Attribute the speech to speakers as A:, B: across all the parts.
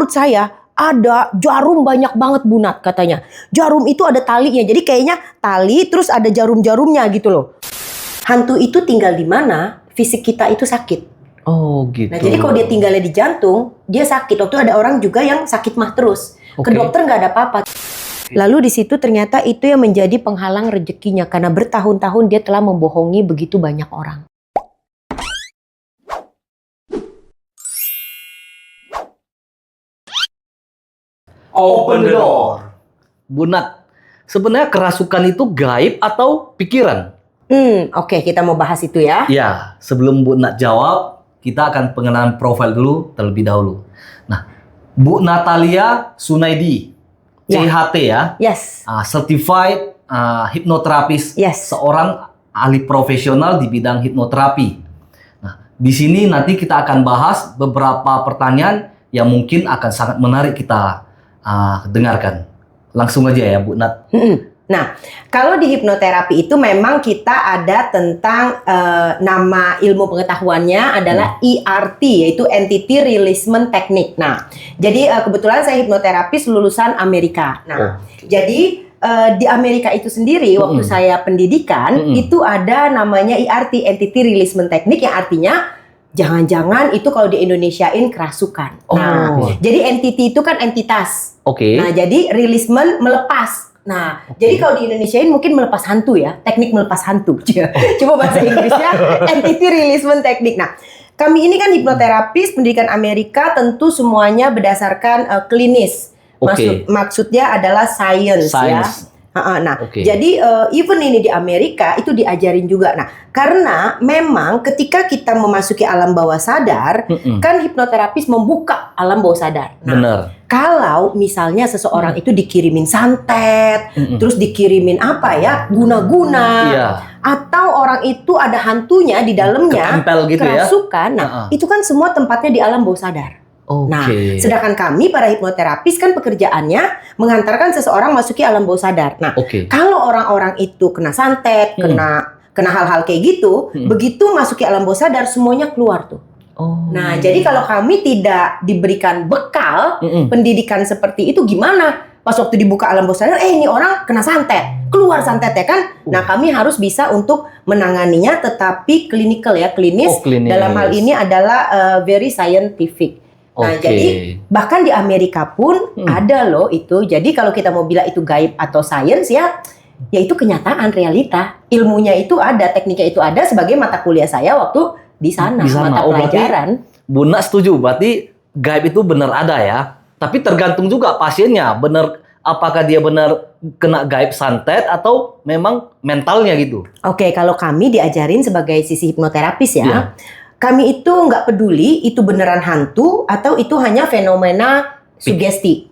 A: perut saya ada jarum banyak banget Bu Nat katanya. Jarum itu ada talinya. Jadi kayaknya tali terus ada jarum-jarumnya gitu loh. Hantu itu tinggal di mana, fisik kita itu sakit.
B: Oh gitu.
A: Nah jadi kalau dia tinggalnya di jantung, dia sakit. Waktu ada orang juga yang sakit mah terus. Ke dokter nggak ada apa-apa. Lalu di situ ternyata itu yang menjadi penghalang rezekinya. Karena bertahun-tahun dia telah membohongi begitu banyak orang.
B: Open the door. Bu Nat, sebenarnya kerasukan itu gaib atau pikiran?
A: Oke, kita mau bahas itu ya.
B: Ya, sebelum Bu Nat jawab, kita akan pengenalan profil dulu terlebih dahulu. Nah, Bu Natalia Sunaidi, CHT ya.
A: Yes.
B: Certified hipnoterapis.
A: Yes.
B: Seorang ahli profesional di bidang hipnoterapi. Nah, di sini nanti kita akan bahas beberapa pertanyaan yang mungkin akan sangat menarik kita dengarkan. Langsung aja ya Bu Nat.
A: Nah, kalau di hipnoterapi itu memang kita ada tentang nama ilmu pengetahuannya adalah ERT, yaitu Entity Releasement Technique. Nah, jadi kebetulan saya hipnoterapis lulusan Amerika. Nah, jadi di Amerika itu sendiri waktu saya pendidikan itu ada namanya ERT, Entity Releasement Technique, yang artinya jangan-jangan itu kalau di Indonesiain kerasukan. Nah, jadi entity itu kan entitas. Nah, jadi releasement melepas. Nah, jadi kalau di Indonesiain mungkin melepas hantu ya, teknik melepas hantu. Coba bahasa Inggrisnya entity releasement technique. Nah, kami ini kan hipnoterapis pendidikan Amerika, tentu semuanya berdasarkan klinis. Maksudnya adalah science. Ya. Jadi even ini di Amerika itu diajarin juga. Nah, karena memang ketika kita memasuki alam bawah sadar, kan hipnoterapis membuka alam bawah sadar. Nah, kalau misalnya seseorang itu dikirimin santet, terus dikirimin apa ya, guna-guna, atau orang itu ada hantunya di dalamnya,
B: gitu
A: kerasukan,
B: ya?
A: Nah itu kan semua tempatnya di alam bawah sadar. Nah, sedangkan kami para hipnoterapis kan pekerjaannya mengantarkan seseorang masuki alam bawah sadar. Nah, kalau orang-orang itu kena santet, kena hal-hal kayak gitu, begitu masuki alam bawah sadar semuanya keluar tuh. Nah, jadi kalau kami tidak diberikan bekal pendidikan seperti itu, gimana? Pas waktu dibuka alam bawah sadar, ini orang kena santet, keluar santetnya kan? Nah, kami harus bisa untuk menanganinya, tetapi klinikal ya, klinis. Dalam hal ini adalah very scientific. Nah, jadi bahkan di Amerika pun ada loh itu. Jadi kalau kita mau bilang itu gaib atau science ya itu kenyataan, realita. Ilmunya itu ada, tekniknya itu ada sebagai mata kuliah saya waktu di sana. Mata pelajaran.
B: Bu Nat setuju, berarti gaib itu benar ada ya. Tapi tergantung juga pasiennya, benar apakah dia benar kena gaib santet atau memang mentalnya gitu.
A: Oke, kalau kami diajarin sebagai sisi hipnoterapis ya. Kami itu nggak peduli itu beneran hantu atau itu hanya fenomena sugesti.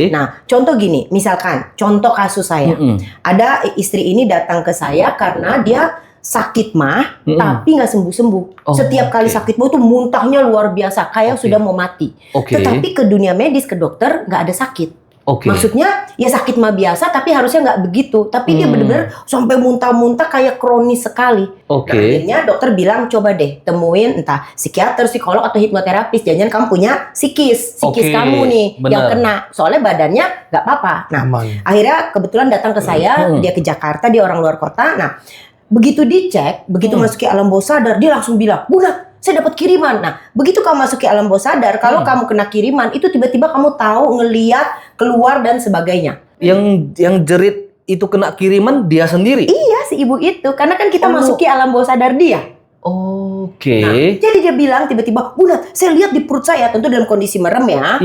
A: Nah, contoh gini, misalkan contoh kasus saya, ada istri ini datang ke saya karena dia sakit mah, tapi nggak sembuh-sembuh. Setiap kali sakit mah itu muntahnya luar biasa, kayak sudah mau mati. Tetapi ke dunia medis, ke dokter nggak ada sakit. Maksudnya ya sakit mah biasa, tapi harusnya nggak begitu. Tapi dia benar-benar sampai muntah-muntah kayak kronis sekali. Nah, akhirnya dokter bilang coba deh temuin entah psikiater, psikolog atau hipnoterapis. Jangan kamu punya psikis kamu nih yang kena. Soalnya badannya nggak apa-apa. Nah, akhirnya kebetulan datang ke saya, dia ke Jakarta, dia orang luar kota. Nah, begitu dicek, begitu masuki alam bawah sadar, dia langsung bilang, Bu Nat, saya dapat kiriman. Nah, begitu kamu masuki alam bawah sadar, kalau kamu kena kiriman, itu tiba-tiba kamu tahu, ngeliat, keluar, dan sebagainya.
B: Yang jerit itu kena kiriman dia sendiri?
A: Iya, si ibu itu. Karena kan kita masuki alam bawah sadar dia. Nah, jadi dia bilang tiba-tiba, Bu Nat, saya lihat di perut saya, tentu dalam kondisi merem ya.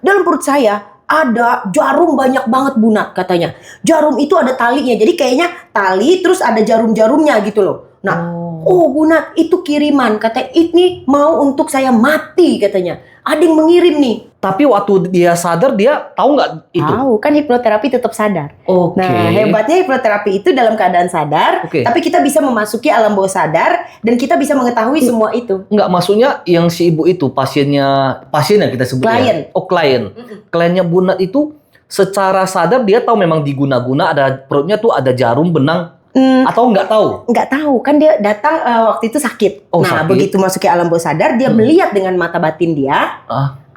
A: Dalam perut saya ada jarum banyak banget Bu Nat katanya. Jarum itu ada talinya. Jadi kayaknya tali terus ada jarum-jarumnya gitu loh. Nah, Bu Nat, itu kiriman. Katanya, ini mau untuk saya mati katanya. Ada yang mengirim nih.
B: Tapi waktu dia sadar, dia tahu nggak itu?
A: Tahu, kan hipnoterapi tetap sadar. Nah, hebatnya hipnoterapi itu dalam keadaan sadar, tapi kita bisa memasuki alam bawah sadar, dan kita bisa mengetahui semua itu.
B: Enggak, maksudnya yang si ibu itu, pasiennya kita sebut
A: klien.
B: Klien. Kliennya Bu Nat itu secara sadar dia tahu memang diguna-guna, ada perutnya tuh ada jarum, benang, atau nggak tahu?
A: Nggak tahu, kan dia datang waktu itu sakit. Nah, begitu masuk ke alam bawah sadar, dia melihat dengan mata batin dia,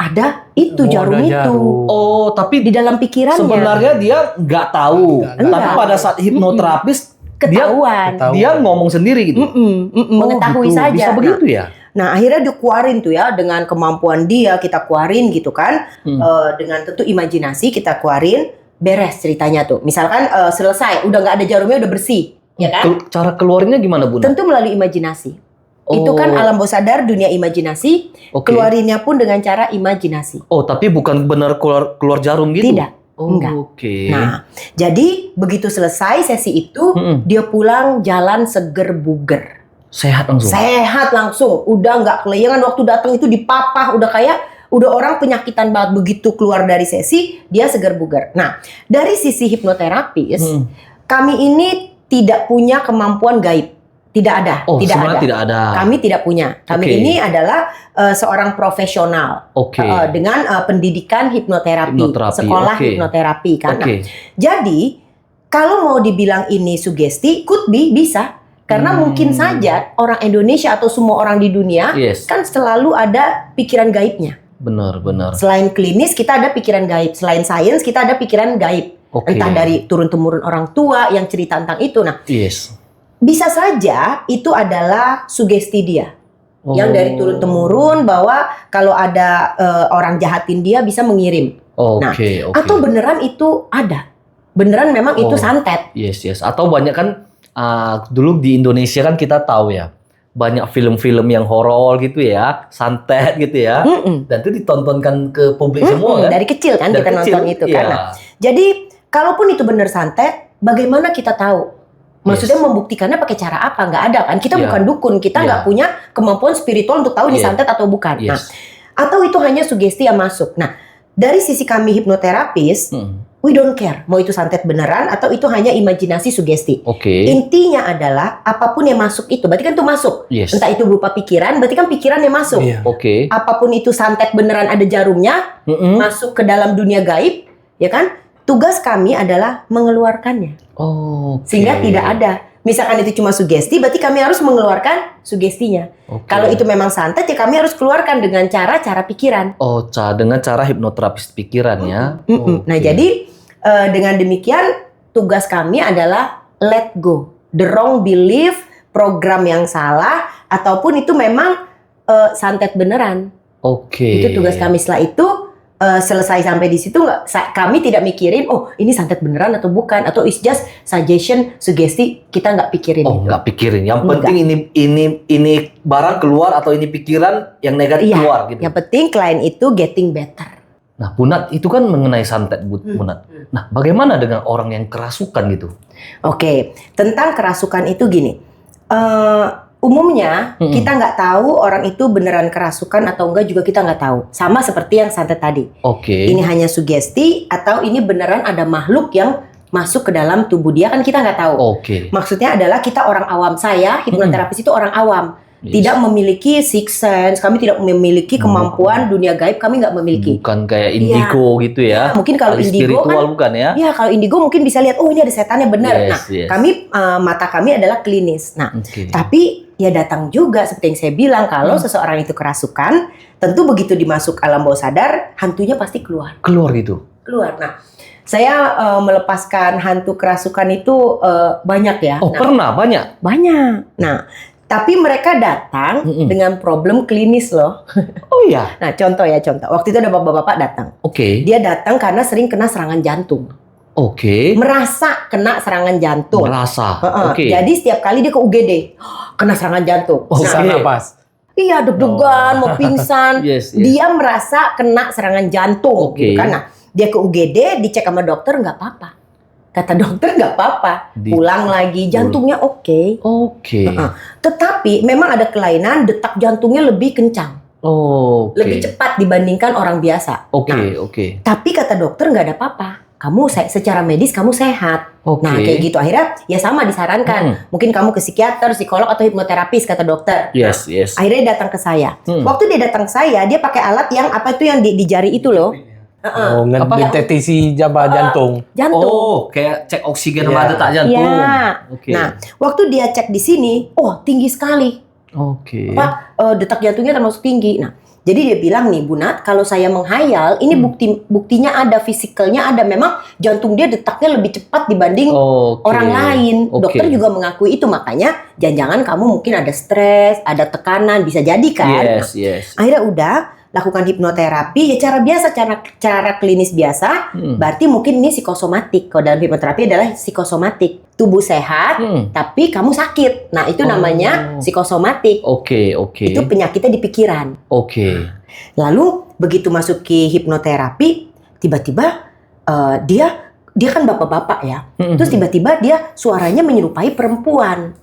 A: ada itu
C: Oh,
A: jarum
C: ada
A: itu
C: jarum.
B: Oh, tapi
A: di dalam pikirannya.
B: sebenarnya dia nggak tahu.
C: Nggak
B: Tapi
A: tahu.
B: pada saat hipnoterapis
A: Ketahuan.
B: dia ngomong sendiri gitu.
A: Mengetahui
B: gitu.
A: saja.
B: Bisa
A: Nah,
B: begitu ya?
A: Nah, akhirnya dikeluarin tuh ya dengan kemampuan dia kita keluarin gitu kan. Dengan tentu imajinasi kita keluarin, beres ceritanya tuh. Misalkan selesai, udah nggak ada jarumnya, udah bersih, ya kan?
B: Cara keluarnya gimana, Bu?
A: Tentu melalui imajinasi. Itu kan
B: Oh.
A: alam bawah sadar, dunia imajinasi.
B: Oke.
A: Keluarinnya pun dengan cara imajinasi.
B: Oh, tapi bukan benar keluar jarum gitu?
A: Tidak.
B: Oh,
A: Enggak.
B: Oke.
A: Nah, jadi begitu selesai sesi itu, dia pulang jalan seger buger.
B: Sehat langsung.
A: Sehat langsung, udah nggak kelayangan waktu datang itu dipapah, udah orang penyakitan banget. Begitu keluar dari sesi, dia seger bugar. Nah, dari sisi hipnoterapis, kami ini tidak punya kemampuan gaib, tidak ada,
B: Oh,
A: tidak
B: sebenarnya
A: ada.
B: tidak ada.
A: Kami tidak punya. Kami
B: Oke.
A: ini adalah seorang profesional
B: Oke.
A: dengan pendidikan hipnoterapi,
B: Hipnoterapi,
A: sekolah
B: oke.
A: hipnoterapi kan. Nah,
B: Oke.
A: jadi kalau mau dibilang ini sugesti, could be bisa. Karena mungkin saja orang Indonesia atau semua orang di dunia
B: Yes.
A: kan selalu ada pikiran gaibnya.
B: Benar.
A: Selain klinis kita ada pikiran gaib, selain sains kita ada pikiran gaib.
B: Oke.
A: Entah dari turun-temurun orang tua yang cerita tentang itu. Nah,
B: Yes.
A: bisa saja itu adalah sugesti dia.
B: Oh.
A: Yang dari turun-temurun bahwa kalau ada orang jahatin dia bisa mengirim.
B: Oke.
A: Atau beneran itu ada. Beneran memang itu
B: Oh.
A: santet.
B: Yes. Atau banyak kan dulu di Indonesia kan kita tahu ya, banyak film-film yang horor gitu ya, santet gitu ya. Dan itu ditontonkan ke publik semua kan.
A: Dari kecil kan
B: Dari
A: kita
B: kecil,
A: nonton itu
B: iya.
A: kan. Nah, jadi kalaupun itu benar santet, bagaimana kita tahu? Maksudnya membuktikannya pakai cara apa? Nggak ada kan? Kita
B: Iya.
A: bukan dukun, kita nggak
B: Iya.
A: punya kemampuan spiritual untuk tahu ini
B: Iya.
A: santet atau bukan. Nah,
B: Yes.
A: atau itu hanya sugesti yang masuk. Nah, dari sisi kami hipnoterapis, we don't care mau itu santet beneran atau itu hanya imajinasi sugesti.
B: Oke.
A: Intinya adalah apapun yang masuk itu, berarti kan itu masuk.
B: Yes.
A: Entah itu berupa pikiran, berarti kan pikiran yang masuk.
C: Iya.
B: Oke.
A: Apapun itu santet beneran ada jarumnya, masuk ke dalam dunia gaib, ya kan? Tugas kami adalah mengeluarkannya.
B: Oke.
A: Sehingga tidak ada. Misalkan itu cuma sugesti, berarti kami harus mengeluarkan sugestinya.
B: Oke.
A: Kalau itu memang santet, ya kami harus keluarkan dengan cara pikiran.
B: Oh, dengan cara hipnoterapis pikiran ya.
A: Nah, jadi dengan demikian tugas kami adalah let go. The wrong belief, program yang salah, ataupun itu memang santet beneran.
B: Oke.
A: Itu tugas kami. Setelah itu selesai sampai di situ kami tidak mikirin oh ini santet beneran atau bukan atau it's just suggestion sugesti, kita nggak pikirin
B: Oh,
A: itu.
B: nggak pikirin. Yang
A: Nggak.
B: penting ini barang keluar atau ini pikiran yang negatif
A: Iya,
B: keluar gitu.
A: yang penting klien itu getting better.
B: Nah, Bunat itu kan mengenai santet, Bunat. Nah, bagaimana dengan orang yang kerasukan gitu?
A: Oke, tentang kerasukan itu gini. Umumnya kita nggak tahu orang itu beneran kerasukan atau enggak juga kita nggak tahu. Sama seperti yang santet tadi.
B: Oke.
A: Ini hanya sugesti atau ini beneran ada makhluk yang masuk ke dalam tubuh dia, kan kita nggak tahu.
B: Oke.
A: Maksudnya adalah kita orang awam, saya hipnoterapis itu orang awam.
B: Yes.
A: Tidak memiliki sixth sense, kami tidak memiliki kemampuan dunia gaib, kami nggak memiliki.
B: Bukan kayak indigo gitu ya.
A: Mungkin kalau
B: Ahli
A: indigo
B: spiritual
A: kan,
B: bukan ya?
A: ya kalau indigo mungkin bisa lihat, oh ini ada setannya benar.
B: Yes,
A: Nah,
B: yes.
A: kami mata kami adalah klinis. Nah,
B: Oke.
A: tapi ya datang juga seperti yang saya bilang, kalau seseorang itu kerasukan, tentu begitu dimasuk alam bawah sadar, hantunya pasti keluar.
B: Keluar gitu.
A: Keluar. Nah, saya melepaskan hantu kerasukan itu banyak ya.
B: Oh,
A: Nah,
B: pernah banyak.
A: banyak. Nah, tapi mereka datang dengan problem klinis loh.
B: Oh iya.
A: Nah, contoh. Waktu itu ada bapak-bapak datang.
B: Oke.
A: Dia datang karena sering kena serangan jantung.
B: Oke.
A: Merasa kena serangan jantung.
B: Merasa.
A: Heeh.
B: Oke.
A: Jadi setiap kali dia ke UGD, kena serangan jantung.
B: Oh,
C: Sesak
B: Oke.
C: napas.
A: Iya, deg-degan, mau pingsan.
B: Yes.
A: Dia merasa kena serangan jantung.
B: Oke.
A: Gitu kan. Nah, dia ke UGD, dicek sama dokter, nggak apa-apa. Kata dokter nggak apa-apa. Pulang lagi, jantungnya oke.
B: Oke.
A: Heeh. Tetapi memang ada kelainan, detak jantungnya lebih kencang.
B: Oke.
A: Lebih cepat dibandingkan orang biasa.
B: Oke,
A: Nah,
B: oke.
A: tapi kata dokter nggak ada apa-apa. Kamu secara medis kamu sehat.
B: Oke.
A: Nah kayak gitu akhirnya ya sama disarankan. Mungkin kamu ke psikiater, psikolog atau hipnoterapis kata dokter.
B: Yes, yes.
A: Akhirnya dia datang ke saya. Waktu dia datang ke saya, dia pakai alat yang apa itu yang di jari itu loh.
C: Oh, ngedeteksi jaba jantung.
A: Jantung.
B: Oh, kayak cek oksigen sama
C: Iya.
B: detak jantung.
A: Iya.
B: Oke.
A: Nah, waktu dia cek di sini, oh tinggi sekali.
B: Oke.
A: Detak jantungnya termasuk tinggi. Nah, Jadi dia bilang nih, Bu Nat, kalau saya menghayal, ini buktinya ada, fisikalnya ada. Memang jantung dia detaknya lebih cepat dibanding orang lain. Dokter juga mengakui itu, makanya jangan-jangan kamu mungkin ada stres, ada tekanan, bisa jadi kan.
B: Yes.
A: Akhirnya udah lakukan hipnoterapi, ya cara biasa, cara klinis biasa. Berarti mungkin ini psikosomatik. Kalau dalam hipnoterapi adalah psikosomatik. Tubuh sehat, tapi kamu sakit. Nah, itu namanya psikosomatik.
B: Oke.
A: Itu penyakitnya di pikiran. Lalu begitu masuk ke hipnoterapi, tiba-tiba dia kan bapak-bapak ya. Terus tiba-tiba dia suaranya menyerupai perempuan.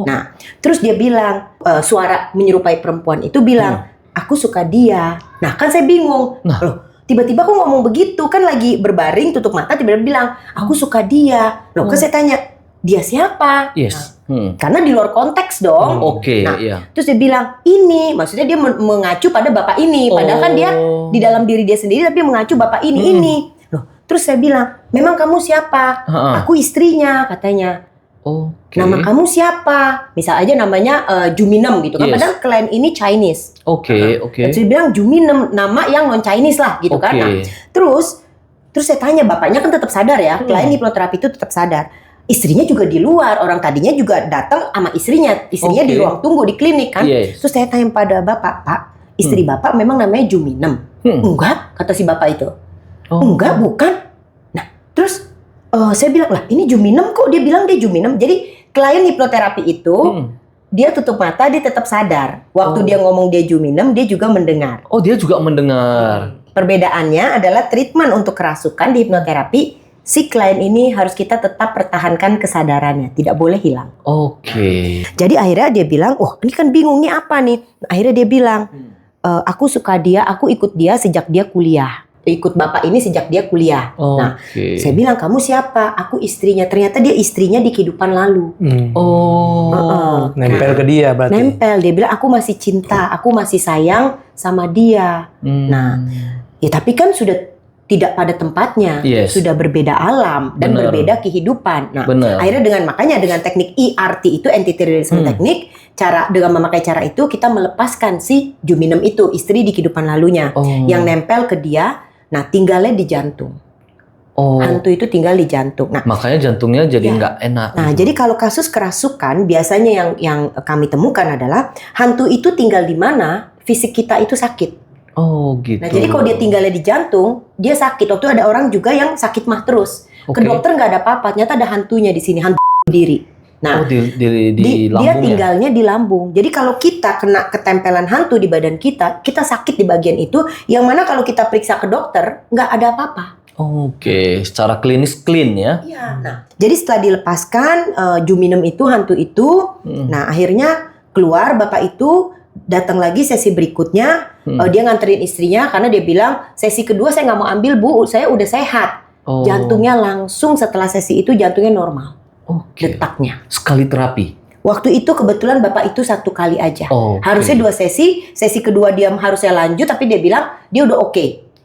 A: Nah, terus dia bilang, suara menyerupai perempuan itu bilang, aku suka dia. Nah, kan saya bingung. Loh, tiba-tiba kok ngomong begitu? Kan lagi berbaring, tutup mata, tiba-tiba bilang, aku suka dia. Loh, kan saya tanya, dia siapa? Karena di luar konteks dong. Terus dia bilang, ini. Maksudnya dia mengacu pada bapak ini. Padahal kan dia di dalam diri dia sendiri, tapi mengacu bapak ini. Loh, terus saya bilang, memang kamu siapa? Aku istrinya, katanya. Nama kamu siapa? Misal aja namanya Juminem gitu kan. Padahal klien ini Chinese. Terus dia bilang Juminem, nama yang non-Chinese lah gitu kan. Nah, terus saya tanya, bapaknya kan tetap sadar ya. Klien hipnoterapi itu tetap sadar. Istrinya juga di luar. Orang tadinya juga datang sama istrinya. Istrinya di ruang tunggu di klinik kan. Terus saya tanya pada bapak, Pak, istri bapak memang namanya Juminem? Enggak, kata si bapak itu. Enggak, bukan. Nah, terus saya bilang, lah ini Juminem kok dia bilang dia Juminem. Jadi klien hipnoterapi itu dia tutup mata, dia tetap sadar. Waktu dia ngomong dia Juminem, dia juga mendengar.
B: Dia juga mendengar.
A: Perbedaannya adalah treatment untuk kerasukan di hipnoterapi. Si klien ini harus kita tetap pertahankan kesadarannya, tidak boleh hilang. Jadi akhirnya dia bilang, ini kan bingung nih apa nih. Akhirnya dia bilang, aku suka dia, aku ikut dia sejak dia kuliah. Ikut bapak ini sejak dia kuliah. Nah, saya bilang, kamu siapa? Aku istrinya. Ternyata dia istrinya di kehidupan lalu.
C: Nempel ke dia berarti.
A: Nempel. Dia bilang, aku masih cinta, aku masih sayang sama dia. Nah, ya tapi kan sudah tidak pada tempatnya, sudah berbeda alam dan berbeda kehidupan. Nah, akhirnya makanya dengan teknik ERT itu, entity release teknik, dengan memakai cara itu kita melepaskan si Juminem itu, istri di kehidupan lalunya, yang nempel ke dia. Nah, tinggalnya di jantung. Hantu itu tinggal di jantung. Nah,
B: makanya jantungnya jadi nggak enak.
A: Nah, jadi kalau kasus kerasukan biasanya yang kami temukan adalah hantu itu tinggal di mana fisik kita itu sakit.
B: Gitu.
A: Nah, jadi kalau dia tinggalnya di jantung, dia sakit. Waktu ada orang juga yang sakit mah terus. Ke dokter nggak ada apa-apa, ternyata ada hantunya di sini, hantu diri. Nah, dia tinggalnya di lambung. Jadi kalau kita kena ketempelan hantu di badan kita, kita sakit di bagian itu. Yang mana kalau kita periksa ke dokter, nggak ada apa-apa.
B: Secara klinis clean ya.
A: Iya. Nah, jadi setelah dilepaskan Juminem itu, hantu itu, nah akhirnya keluar bapak itu. Datang lagi sesi berikutnya, dia nganterin istrinya karena dia bilang, sesi kedua saya nggak mau ambil, Bu, saya udah sehat. Jantungnya langsung setelah sesi itu jantungnya normal, detaknya.
B: Sekali terapi?
A: Waktu itu kebetulan bapak itu 1 kali aja. Harusnya 2 sesi, sesi kedua dia harusnya lanjut, tapi dia bilang dia udah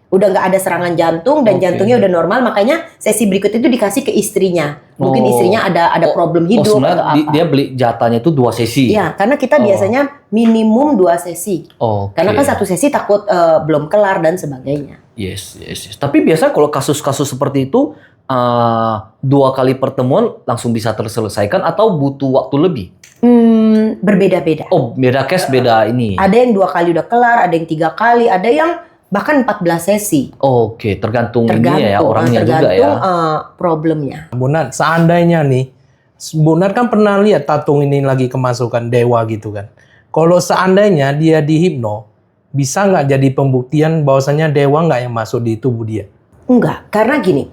A: udah nggak ada serangan jantung dan jantungnya udah normal, makanya sesi berikut itu dikasih ke istrinya. Mungkin istrinya ada problem hidup atau apa.
B: Dia beli jatahnya itu 2 sesi.
A: Iya, karena kita biasanya minimum 2 sesi. Karena kan 1 sesi takut belum kelar dan sebagainya.
B: Yes. Tapi biasa kalau kasus-kasus seperti itu 2 kali pertemuan langsung bisa terselesaikan atau butuh waktu lebih?
A: Berbeda-beda.
B: Beda case, beda ini.
A: Ada yang 2 kali udah kelar, ada yang 3 kali, ada yang bahkan 14 sesi.
B: Tergantung ini ya orangnya juga ya.
A: Tergantung problemnya.
C: Bu Nat, seandainya nih, Bu Nat kan pernah lihat tatung ini lagi kemasukan dewa gitu kan. Kalau seandainya dia dihipno, bisa nggak jadi pembuktian bahwasanya dewa nggak yang masuk di tubuh dia?
A: Enggak, karena gini,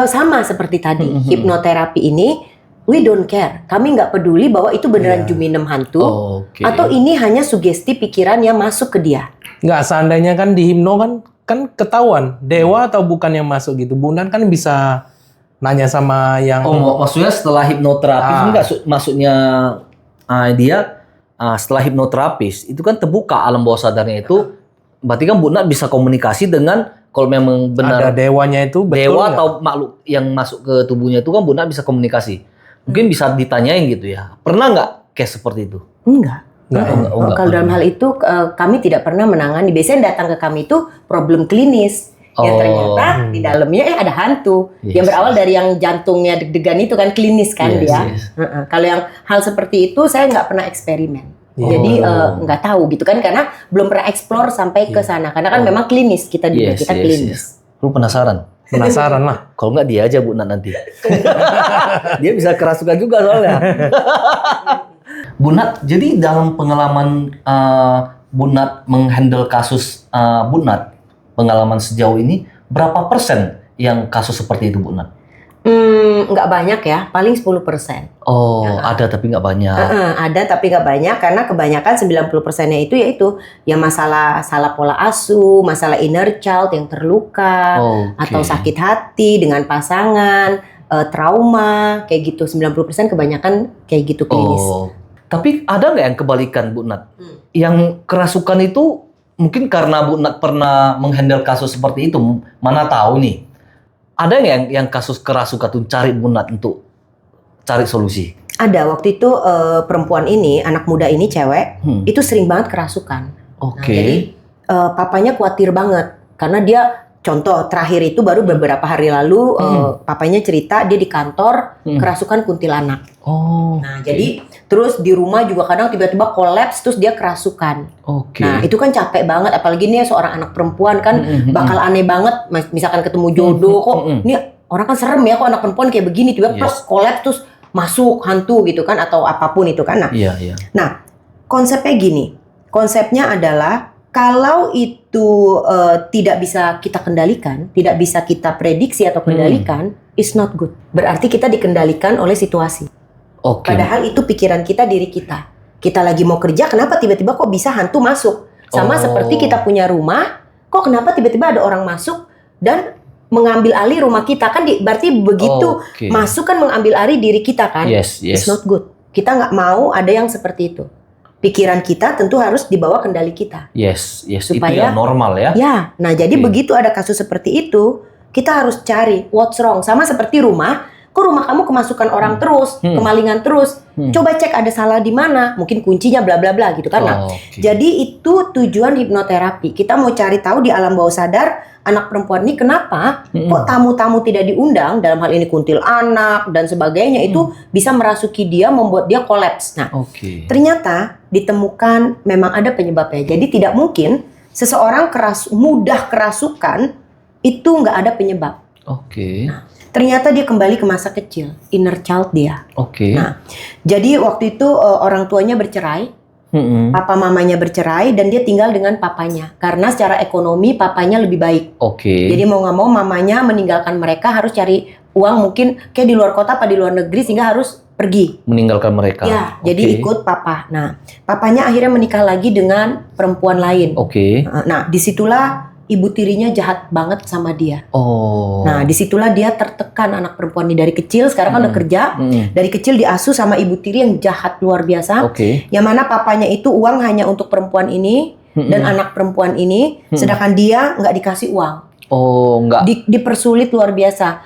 A: sama seperti tadi, hipnoterapi ini, we don't care. Kami nggak peduli bahwa itu beneran Juminem hantu, atau ini hanya sugesti pikiran yang masuk ke dia.
C: Nggak, seandainya kan di hipno kan ketahuan dewa atau bukan yang masuk gitu. Bu Nat kan bisa nanya sama yang
B: maksudnya setelah hipnoterapi maksudnya dia setelah hipnoterapis itu kan terbuka alam bawah sadarnya itu, berarti kan Bu Nat bisa komunikasi dengan kalau memang benar
C: ada dewanya itu betul
B: dewa atau makhluk yang masuk ke tubuhnya itu kan Bu Nat bisa komunikasi. Mungkin bisa ditanyain gitu ya. Pernah nggak case seperti itu?
A: Enggak. Kalau dalam hal itu kami tidak pernah menangani. Biasanya yang datang ke kami itu problem klinis. Yang ternyata di dalamnya ada hantu. Yang berawal dari yang jantungnya deg-degan itu kan klinis kan dia. Kalau yang hal seperti itu saya nggak pernah eksperimen. Jadi nggak tahu gitu kan karena belum pernah explore sampai ke sana. Karena kan memang klinis kita juga kita klinis.
B: Lu penasaran?
C: Penasaran lah.
B: Kalau nggak dia aja Bu Nat nanti. Dia bisa kerasukan juga soalnya. Bu Nat, jadi dalam pengalaman Bu Nat menghandle kasus Bu Nat, pengalaman sejauh ini, berapa persen yang kasus seperti itu Bu Nat?
A: Nggak banyak ya, paling 10%.
B: Oh, ada tapi nggak banyak.
A: Ada tapi nggak banyak karena kebanyakan 90%-nya itu yaitu ya masalah salah pola asuh, masalah inner child yang terluka, atau sakit hati dengan pasangan, trauma, kayak gitu. 90% kebanyakan kayak gitu klinis.
B: Tapi ada nggak yang kebalikan Bu Nat? Yang kerasukan itu mungkin karena Bu Nat pernah menghandle kasus seperti itu, mana tahu nih. Ada nggak yang kasus kerasukan tuh cari Bu Nat untuk cari solusi?
A: Ada, waktu itu perempuan ini, anak muda ini cewek, itu sering banget kerasukan. Nah, jadi papanya khawatir banget karena dia contoh terakhir itu baru beberapa hari lalu papanya cerita dia di kantor kerasukan kuntilanak. Nah, jadi terus di rumah juga kadang tiba-tiba kolaps terus dia kerasukan. Nah, itu kan capek banget apalagi nih seorang anak perempuan kan bakal aneh banget misalkan ketemu jodoh kok ini orang kan serem ya kok anak perempuan kayak begini tiba-tiba plus kolaps terus masuk hantu gitu kan atau apapun itu kan. Nah, nah konsepnya gini. Konsepnya adalah kalau itu tidak bisa kita kendalikan, tidak bisa kita prediksi atau kendalikan, it's not good. Berarti kita dikendalikan oleh situasi. Padahal itu pikiran kita, diri kita. Kita lagi mau kerja, kenapa tiba-tiba kok bisa hantu masuk? Sama seperti kita punya rumah, kok kenapa tiba-tiba ada orang masuk dan mengambil alih rumah kita? Kan berarti begitu masuk kan mengambil alih diri kita kan? It's not good. Kita nggak mau ada yang seperti itu. Pikiran kita tentu harus dibawa kendali kita.
B: Supaya, itu yang normal ya.
A: Nah jadi begitu ada kasus seperti itu, kita harus cari what's wrong. Sama seperti rumah, kok rumah kamu kemasukan orang terus, kemalingan terus. Coba cek ada salah di mana, mungkin kuncinya bla bla bla gitu kan. Nah, jadi itu tujuan hipnoterapi. Kita mau cari tahu di alam bawah sadar anak perempuan ini kenapa kok tamu-tamu tidak diundang, dalam hal ini kuntilanak dan sebagainya itu bisa merasuki dia, membuat dia kolaps. Nah, ternyata ditemukan memang ada penyebabnya. Jadi tidak mungkin seseorang mudah kerasukan itu nggak ada penyebab. Nah, ternyata dia kembali ke masa kecil, inner child dia. Nah, jadi waktu itu orang tuanya bercerai. Papa mamanya bercerai dan dia tinggal dengan papanya karena secara ekonomi papanya lebih baik. Jadi mau nggak mau mamanya meninggalkan mereka harus cari uang mungkin kayak di luar kota apa di luar negeri sehingga harus pergi.
B: Meninggalkan mereka.
A: Jadi ikut papa. Nah, papanya akhirnya menikah lagi dengan perempuan lain. Nah, disitulah ibu tirinya jahat banget sama dia. Nah, disitulah dia tertekan anak perempuan ini dari kecil. Sekarang kan udah kerja. Dari kecil diasuh sama ibu tiri yang jahat luar biasa. Yang mana papanya itu uang hanya untuk perempuan ini dan anak perempuan ini, sedangkan dia nggak dikasih uang. Dipersulit luar biasa.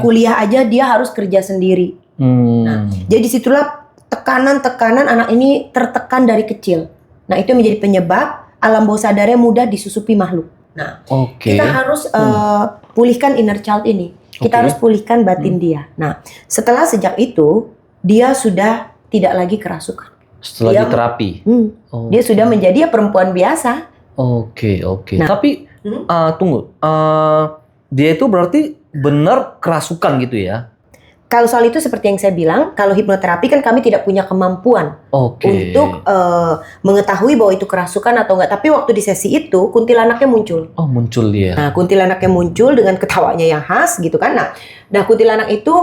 A: Kuliah aja dia harus kerja sendiri. Nah, jadi disitulah tekanan-tekanan anak ini tertekan dari kecil. Nah, itu menjadi penyebab alam bawah sadarnya mudah disusupi makhluk. Nah, kita harus pulihkan inner child ini. Kita harus pulihkan batin dia. Nah, setelah sejak itu dia sudah tidak lagi kerasukan.
B: Setelah diterapi.
A: Dia sudah menjadi perempuan biasa.
B: Nah, tapi tunggu, dia itu berarti benar kerasukan gitu ya?
A: Kalau soal itu seperti yang saya bilang, kalau hipnoterapi kan kami tidak punya kemampuan untuk mengetahui bahwa itu kerasukan atau enggak. Tapi waktu di sesi itu kuntilanaknya muncul.
B: Muncul dia.
A: Nah, kuntilanaknya muncul dengan ketawanya yang khas gitu kan. Nah kuntilanak itu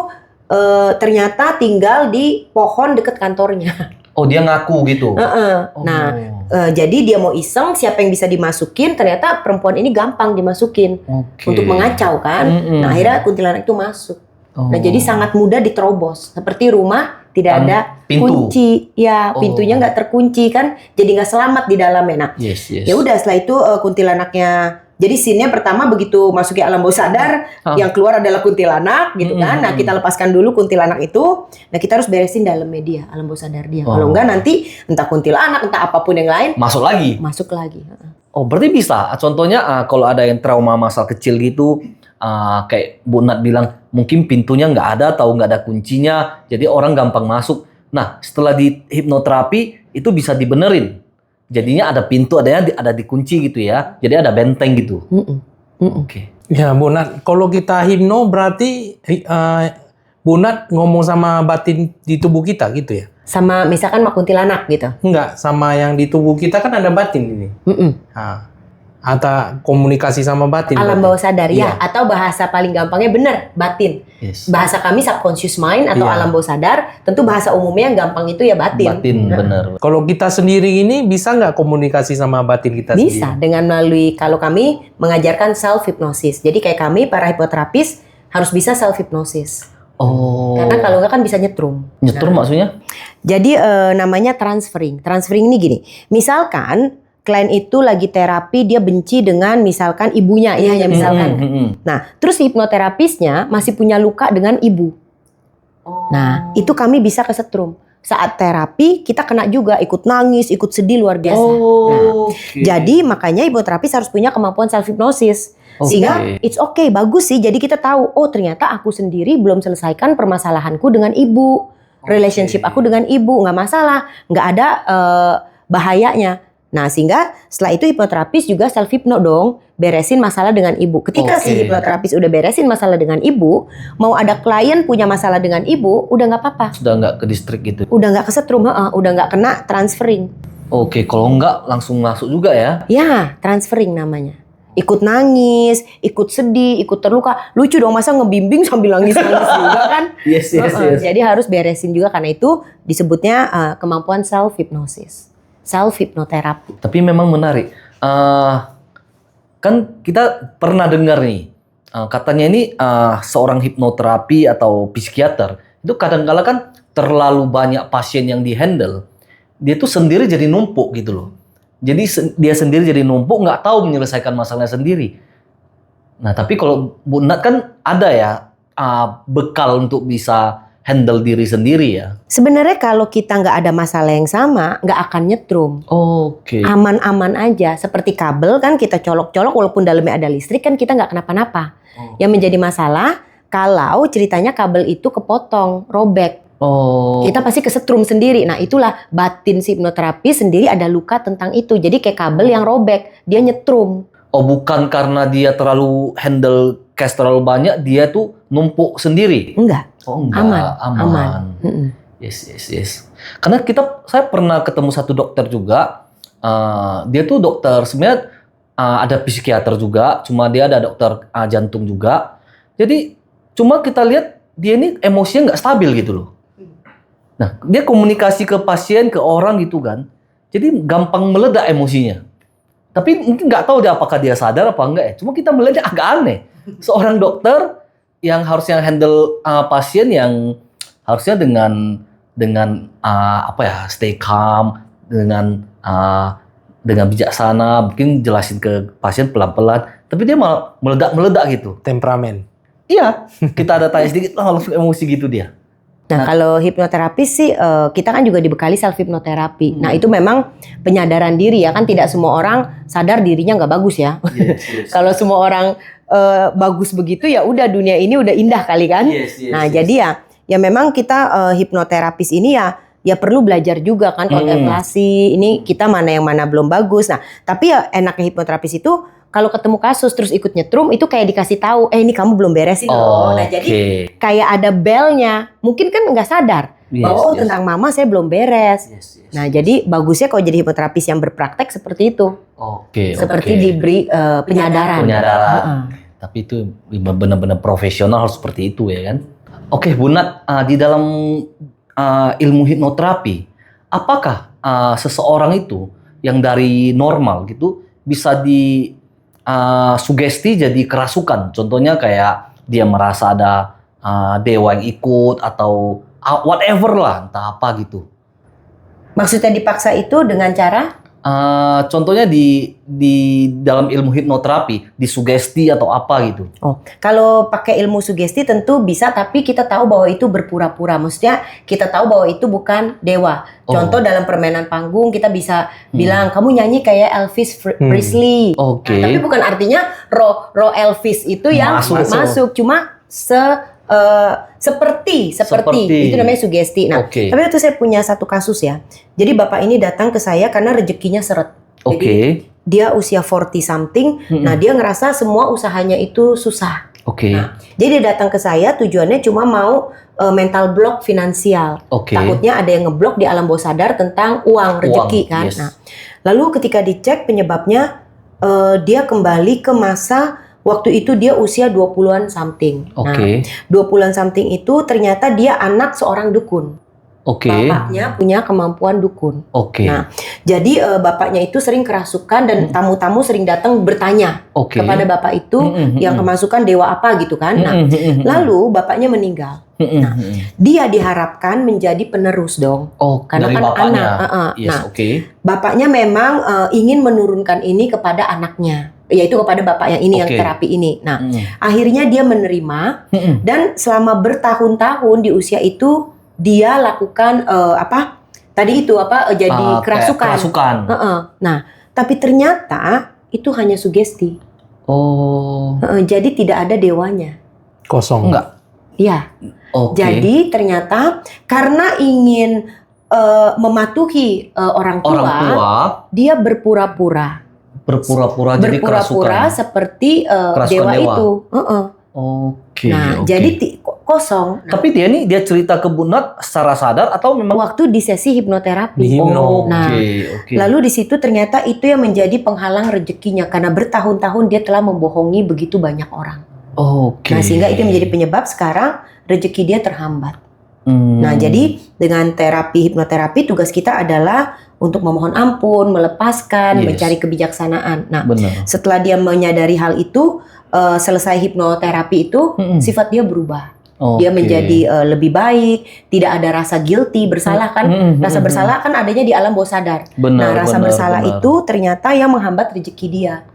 A: ternyata tinggal di pohon dekat kantornya.
B: Dia ngaku gitu.
A: Nah, jadi dia mau iseng siapa yang bisa dimasukin, ternyata perempuan ini gampang dimasukin untuk mengacau kan. Nah, akhirnya kuntilanak itu masuk. Nah, jadi sangat mudah diterobos. Seperti rumah tidak ada kunci, pintunya nggak terkunci kan, jadi nggak selamat di dalamnya. Nah, ya udah setelah itu kuntilanaknya Jadi scene-nya pertama begitu masuk ke alam bawah sadar, yang keluar adalah kuntilanak gitu kan. Nah, kita lepaskan dulu kuntilanak itu. Nah, kita harus beresin dalam media, alam bawah sadar dia. Kalau enggak nanti entah kuntilanak, entah apapun yang lain
B: Masuk lagi.
A: masuk lagi.
B: Oh, berarti bisa. Contohnya kalau ada yang trauma masa kecil gitu, kayak Bu Nat bilang, mungkin pintunya nggak ada atau nggak ada kuncinya, jadi orang gampang masuk. Nah, setelah di hipnoterapi itu bisa dibenerin. Jadinya ada pintu, ada dikunci gitu ya. Jadi ada benteng gitu. Oke.
C: Ya, Bu Nat, kalau kita hipno berarti Bu Nat ngomong sama batin di tubuh kita gitu ya?
A: Sama misalkan sama kuntilanak gitu.
C: Enggak, sama yang di tubuh kita kan ada batin ini. Nah, atau komunikasi sama batin.
A: Alam
C: berarti.
A: bawah sadar ya,
C: Iya.
A: atau bahasa paling gampangnya benar batin.
B: Yes.
A: Bahasa kami subconscious mind atau
C: Iya.
A: alam bawah sadar, tentu bahasa umumnya yang gampang itu ya batin.
B: Batin, bener.
C: Kalau kita sendiri ini bisa nggak komunikasi sama batin kita
A: Bisa
C: sendiri?
A: dengan melalui, kalau kami mengajarkan self hypnosis. Jadi kayak kami para hipnoterapis harus bisa self hypnosis.
B: Oh.
A: Karena kalau nggak kan bisa nyetrum.
B: Nyetrum maksudnya?
A: Jadi namanya transferring. Transferring ini gini, misalkan klien itu lagi terapi, dia benci dengan misalkan ibunya, ya hanya misalkan. Nah, terus hipnoterapisnya masih punya luka dengan ibu. Nah, itu kami bisa kesetrum. Saat terapi kita kena juga, ikut nangis, ikut sedih luar biasa.
B: Oke.
A: Jadi makanya hipnoterapis harus punya kemampuan self hypnosis. Sehingga it's okay, bagus sih. Jadi kita tahu, oh ternyata aku sendiri belum selesaikan permasalahanku dengan ibu. Relationship aku dengan ibu nggak masalah, nggak ada bahayanya. Nah, sehingga setelah itu hipnoterapis juga self hypno dong, beresin masalah dengan ibu. Ketika si hipnoterapis udah beresin masalah dengan ibu, mau ada klien punya masalah dengan ibu, udah nggak apa-apa.
B: Sudah nggak ke distrik gitu.
A: Udah nggak kesetrum, udah nggak kena transferring.
B: Oke, kalau nggak langsung masuk juga ya.
A: Ya, transferring namanya. Ikut nangis, ikut sedih, ikut terluka. Lucu dong, masa ngebimbing sambil nangis-nangis juga kan?
B: Yes.
A: Jadi harus beresin juga, karena itu disebutnya kemampuan self hypnosis. Self hypnotherapy.
B: Tapi memang menarik. Kan kita pernah dengar nih, katanya ini seorang hipnoterapi atau psikiater itu kadang-kala kan terlalu banyak pasien yang dihandle, dia tuh sendiri jadi numpuk gitu loh. Jadi dia sendiri jadi numpuk, nggak tahu menyelesaikan masalahnya sendiri. Nah, tapi kalau Bu Nat kan ada ya bekal untuk bisa handle diri sendiri ya.
A: Sebenarnya kalau kita nggak ada masalah yang sama, nggak akan nyetrum.
B: Oke.
A: Aman-aman aja. Seperti kabel kan kita colok-colok, walaupun dalamnya ada listrik kan kita nggak kenapa-napa. Yang menjadi masalah kalau ceritanya kabel itu kepotong, robek.
B: Oh.
A: Kita pasti kesetrum sendiri. Nah, itulah batin si hipnoterapi sendiri ada luka tentang itu. Jadi kayak kabel yang robek, dia nyetrum.
B: Oh, bukan karena dia terlalu handle cash terlalu banyak, dia tuh numpuk sendiri.
A: Enggak.
B: Oh, enggak.
A: Aman.
B: Yes. Karena saya pernah ketemu satu dokter juga. Dia tuh dokter sebenarnya ada psikiater juga, cuma dia ada dokter jantung juga. Jadi cuma kita lihat dia ini emosinya nggak stabil gitu loh. Nah, dia komunikasi ke pasien, ke orang gitu kan. Jadi gampang meledak emosinya. Tapi mungkin nggak tahu dia apakah dia sadar apa enggak ya. Cuma kita melihatnya agak aneh. Seorang dokter yang harusnya handle pasien yang harusnya dengan stay calm, dengan bijaksana, mungkin jelasin ke pasien pelan-pelan. Tapi dia malah meledak-meledak gitu.
C: Temperamen.
B: Iya, kita ada tanya sedikit, langsung emosi gitu dia.
A: Nah, kalau hipnoterapis sih kita kan juga dibekali self hipnoterapi. Nah, itu memang penyadaran diri ya kan, tidak semua orang sadar dirinya nggak bagus ya.
B: Yes.
A: Kalau semua orang bagus begitu ya udah dunia ini udah indah kali kan. Jadi ya memang kita hipnoterapis ini ya perlu belajar juga kan, kontemplasi. Ini kita mana yang mana belum bagus. Nah, tapi ya enaknya hipnoterapis itu kalau ketemu kasus terus ikut nyetrum itu kayak dikasih tahu, ini kamu belum beresin loh. Nah, jadi kayak ada belnya. Mungkin kan nggak sadar bahwa tentang mama saya belum beres. Nah, jadi bagusnya kalau jadi hipnoterapis yang berpraktek seperti itu. Seperti diberi penyadaran.
B: Tapi itu benar-benar profesional harus seperti itu ya kan. Oke, Bu Nat, di dalam ilmu hipnoterapi, apakah seseorang itu yang dari normal gitu bisa sugesti jadi kerasukan? Contohnya kayak dia merasa ada dewa yang ikut atau whatever lah, entah apa gitu.
A: Maksudnya dipaksa itu dengan cara?
B: Contohnya di dalam ilmu hipnoterapi, disugesti atau apa gitu.
A: Oh, kalau pakai ilmu sugesti tentu bisa, tapi kita tahu bahwa itu berpura-pura. Maksudnya kita tahu bahwa itu bukan dewa. Contoh dalam permainan panggung kita bisa bilang kamu nyanyi kayak Elvis Presley.
B: Oke.
A: Nah, tapi bukan artinya roh Elvis itu yang masuk. Cuma seperti itu namanya sugesti. Nah, tapi itu saya punya satu kasus ya. Jadi bapak ini datang ke saya karena rezekinya seret. Jadi dia usia 40 something. Nah, dia ngerasa semua usahanya itu susah. Nah, jadi dia datang ke saya tujuannya cuma mau mental block finansial. Takutnya ada yang ngeblok di alam bawah sadar tentang uang rezeki kan. Nah, lalu ketika dicek penyebabnya dia kembali ke masa waktu itu dia usia 20-an something. Nah, 20-an something itu ternyata dia anak seorang dukun. Bapaknya punya kemampuan dukun. Nah, jadi bapaknya itu sering kerasukan dan tamu-tamu sering datang bertanya kepada bapak itu yang kemasukan dewa apa gitu kan. Nah, lalu bapaknya meninggal. Nah, dia diharapkan menjadi penerus dong. Karena kan
B: bapaknya.
A: Nah, bapaknya memang ingin menurunkan ini kepada anaknya, yaitu kepada bapak yang ini yang terapi ini. Nah, akhirnya dia menerima dan selama bertahun-tahun di usia itu dia lakukan jadi kerasukan. Nah, tapi ternyata itu hanya sugesti. Jadi tidak ada dewanya.
C: Kosong.
B: Enggak.
A: Iya. Jadi ternyata karena ingin mematuhi orang tua, dia berpura-pura jadi kerasukan seperti dewa itu. Nah, jadi kosong.
B: Tapi dia cerita ke Bu Nat secara sadar atau memang
A: waktu di sesi hipnoterapi. Nah, lalu di situ ternyata itu yang menjadi penghalang rezekinya karena bertahun-tahun dia telah membohongi begitu banyak orang. Nah, sehingga itu menjadi penyebab sekarang rezeki dia terhambat. Nah, jadi dengan hipnoterapi tugas kita adalah untuk memohon ampun, melepaskan, mencari kebijaksanaan. Nah, setelah dia menyadari hal itu, selesai hipnoterapi itu, sifat dia berubah. Dia menjadi lebih baik, tidak ada rasa guilty, bersalah kan. Rasa bersalah kan adanya di alam bawah sadar. Nah, rasa bersalah itu ternyata yang menghambat rezeki dia.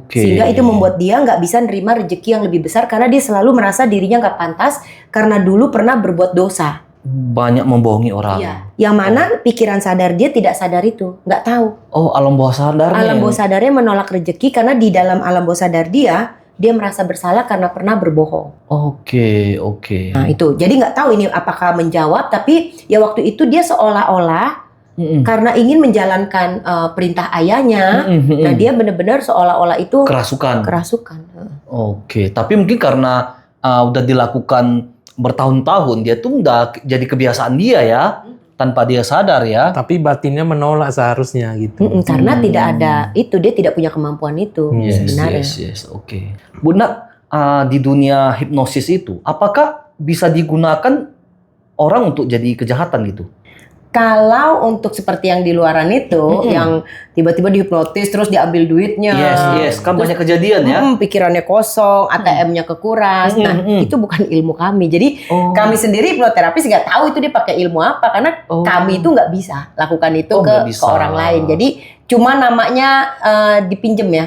A: Sehingga itu membuat dia nggak bisa nerima rezeki yang lebih besar karena dia selalu merasa dirinya nggak pantas karena dulu pernah berbuat dosa.
B: Banyak membohongi orang.
A: Yang mana pikiran sadar dia tidak sadar itu, nggak tahu.
B: Alam bawah sadarnya.
A: Alam bawah sadarnya menolak rezeki karena di dalam alam bawah sadar dia merasa bersalah karena pernah berbohong. Nah itu, jadi nggak tahu ini apakah menjawab, tapi ya waktu itu dia seolah-olah karena ingin menjalankan perintah ayahnya, nah dia benar-benar seolah-olah itu kerasukan.
B: Tapi mungkin karena udah dilakukan bertahun-tahun, dia tuh udah jadi kebiasaan dia ya, tanpa dia sadar ya.
C: Tapi batinnya menolak seharusnya gitu.
A: Karena tidak ada itu, dia tidak punya kemampuan itu sebenarnya.
B: Bu Nat, di dunia hipnosis itu, apakah bisa digunakan orang untuk jadi kejahatan gitu?
A: Kalau untuk seperti yang di luaran itu, yang tiba-tiba dihipnotis terus diambil duitnya.
B: Kan banyak kejadian ya.
A: Pikirannya kosong, ATM-nya kekuras. Nah, itu bukan ilmu kami. Jadi kami sendiri hipnoterapis nggak tahu itu dia pakai ilmu apa, karena kami itu nggak bisa lakukan itu ke orang lain. Jadi cuma namanya dipinjem ya.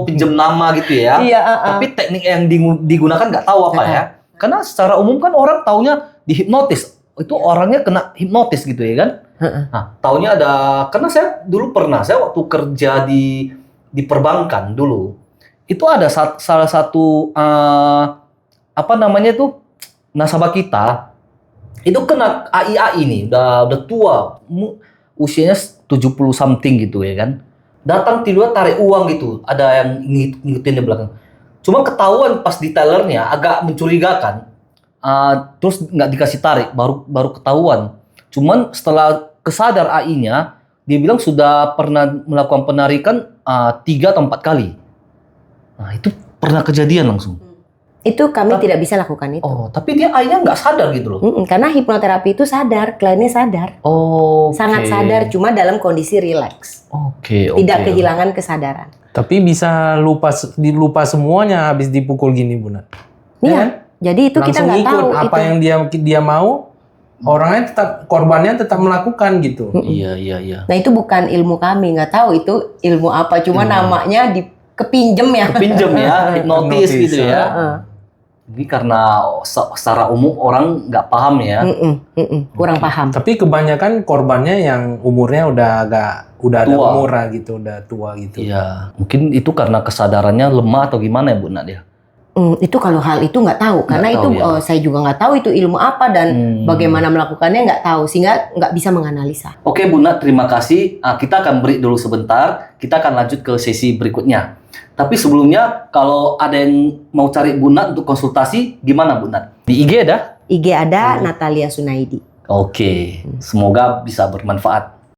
B: Pinjem nama gitu ya. Tapi teknik yang digunakan nggak tahu apa ya. Karena secara umum kan orang taunya dihipnotis. Itu orangnya kena hipnotis gitu ya kan. Nah, taunya ada, karena saya dulu pernah, saya waktu kerja di perbankan dulu, itu ada salah satu nasabah kita itu kena AI nih, udah tua, usianya 70 something gitu ya kan. Datang tiba tarik uang gitu, ada yang ngikutin di belakang. Cuma ketahuan pas di tellernya agak mencurigakan. Terus nggak dikasih tarik, baru ketahuan. Cuman setelah kesadar AI-nya, dia bilang sudah pernah melakukan penarikan 3 atau 4 kali. Nah itu pernah kejadian langsung.
A: Itu kami tidak bisa lakukan itu.
B: Tapi dia AI-nya nggak sadar gitu loh.
A: Karena hipnoterapi itu sadar, kliennya sadar. Sangat sadar, cuma dalam kondisi rileks. Tidak kehilangan kesadaran.
C: Tapi bisa lupa semuanya habis dipukul gini, Bu Nat.
A: Iya. Jadi itu kita nggak tahu
C: apa
A: itu.
C: Yang dia mau. orangnya korbannya tetap melakukan gitu.
B: Iya, iya, iya.
A: Nah itu bukan ilmu kami, nggak tahu itu ilmu apa. Cuma namanya kepinjem ya.
B: Kepinjem ya, hipnotis gitu ya.
A: Heeh.
B: Ini karena secara umum orang nggak paham ya.
A: Kurang paham.
C: Tapi kebanyakan korbannya yang umurnya udah ada
B: Tua.
C: umur lah gitu, udah tua gitu.
B: Iya, mungkin itu karena kesadarannya lemah atau gimana ya Bu Nadia?
A: Itu kalau hal itu nggak tahu, karena
B: Nggak tahu,
A: itu
B: ya.
A: saya juga nggak tahu itu ilmu apa dan bagaimana melakukannya nggak tahu, sehingga nggak bisa menganalisa.
B: Oke Bu Nat, terima kasih. Kita akan break dulu sebentar. Kita akan lanjut ke sesi berikutnya. Tapi sebelumnya, kalau ada yang mau cari Bu Nat untuk konsultasi, gimana Bu Nat? Di IG ada?
A: IG ada Natalia Sunaidi.
B: Oke, semoga bisa bermanfaat.